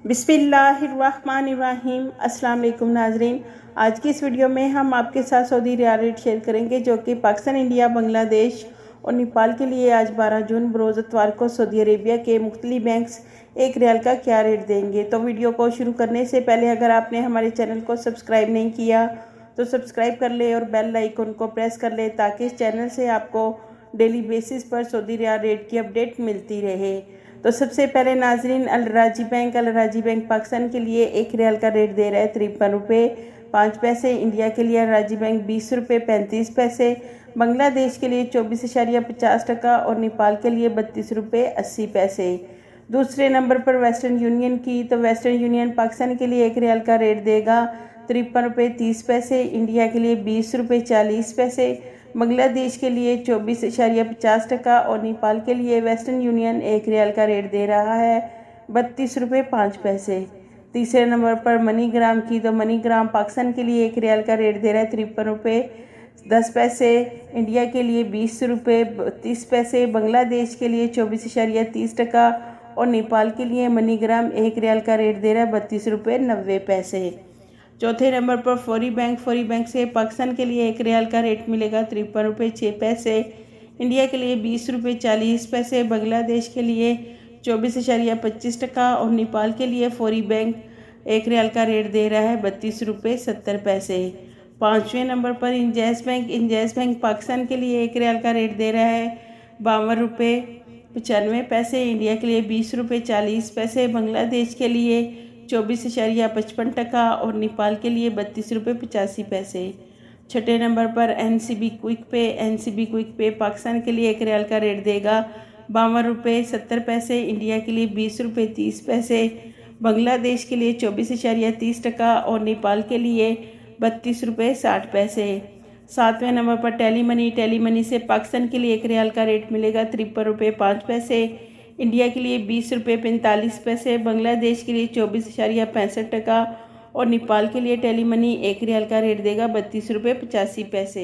बिस्मिल्लाहिर्रहमानिर्रहीम। अस्सलाम वालेकुम नाजरीन, आज की इस वीडियो में हम आपके साथ सऊदी रियाल रेट शेयर करेंगे जो कि पाकिस्तान, इंडिया, बांग्लादेश और नेपाल के लिए आज 12 जून बरोज़ इतवार को सऊदी अरेबिया के मुख्तलिफ बैंक्स एक रियाल का क्या रेट देंगे। तो वीडियो को शुरू करने से पहले अगर आपने हमारे चैनल को सब्सक्राइब नहीं किया तो सब्सक्राइब कर ले और बेल आइकन को प्रेस कर ले ताकि इस चैनल से आपको डेली बेसिस पर सऊदी रियाल रेट की अपडेट मिलती रहे। तो सबसे पहले नाजरीन, अल राजी बैंक पाकिस्तान के लिए एक रियाल का रेट दे रहा है 53 रुपये 5 पैसे। इंडिया के लिए अल राजी बैंक 20 रुपये 35 पैसे। बांग्लादेश के लिए 24.50 और नेपाल के लिए 32 रुपये 80 पैसे। दूसरे नंबर पर वेस्टर्न यूनियन की, तो वेस्टर्न यूनियन पाकिस्तान के लिए एक रियाल का रेट देगा 53 रुपये 30 पैसे। इंडिया के लिए 20 रुपये 40 पैसे। बांग्लादेश के लिए 24.50 और नेपाल के लिए वेस्टर्न यूनियन एक रियाल का रेट दे रहा है 32 रुपये 5 पैसे। तीसरे नंबर पर मनी ग्राम की, तो मनी ग्राम पाकिस्तान के लिए एक रियाल का रेट दे रहा है 53 रुपये 10 पैसे। इंडिया के लिए 20 रुपये 32 पैसे। बांग्लादेश के लिए 24.30 और नेपाल के लिए मनी ग्राम एक रियाल का रेट दे रहा है 32 रुपये 90 पैसे। चौथे नंबर पर फौरी बैंक से पाकिस्तान के लिए एक रियाल का रेट मिलेगा 53 रुपये 6 पैसे। इंडिया के लिए 20 रुपये 40 पैसे। बांग्लादेश के लिए 24.25 और नेपाल के लिए फौरी बैंक एक रियाल का रेट दे रहा है 32 रुपये 70 पैसे। पाँचवें नंबर पर इंजैस बैंक पाकिस्तान के लिए एक रियाल का रेट दे रहा है 52 रुपये 95 पैसे। इंडिया के लिए 20 रुपये 40 पैसे। बांग्लादेश के लिए 24.55 और नेपाल के लिए 32 रुपये 85 पैसे। छठे नंबर पर एनसीबी क्विक पे पाकिस्तान के लिए एक रियाल का रेट देगा 52 रुपये 70 पैसे। इंडिया के लिए 20 रुपये 30 पैसे। बांग्लादेश के लिए 24.30 और नेपाल के लिए 32 रुपये 60 पैसे। सातवें नंबर पर टेली मनी से पाकिस्तान के लिए एक रियाल का रेट मिलेगा 53 रुपये 5 पैसे। इंडिया के लिए 20 रुपये 45 पैसे। बांग्लादेश के लिए 24.65 और नेपाल के लिए टेली मनी एक रियाल का रेट देगा 32 रुपये 85 पैसे।